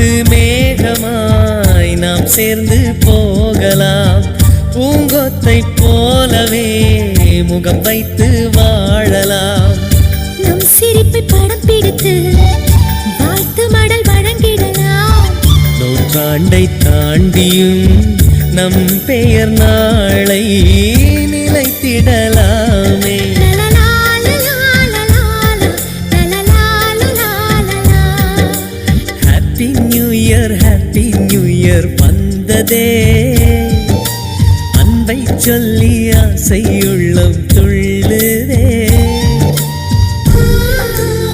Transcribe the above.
காத்து மேகமாய் நாம் சேர்ந்து போகலாம். பூங்கொத்தை போலவே முகம் வைத்து வாழலாம். நம் சிரிப்பை படம் பிடித்து வாழ்த்து மடல் வழங்கிடலாம். நூற்றாண்டை தாண்டியும் நம் பெயர் நாளை நிலைத்திடலாமே. Happy new year, happy new year வந்ததே. அன்பை சொல்லி ஆசையுள்ளம் துள்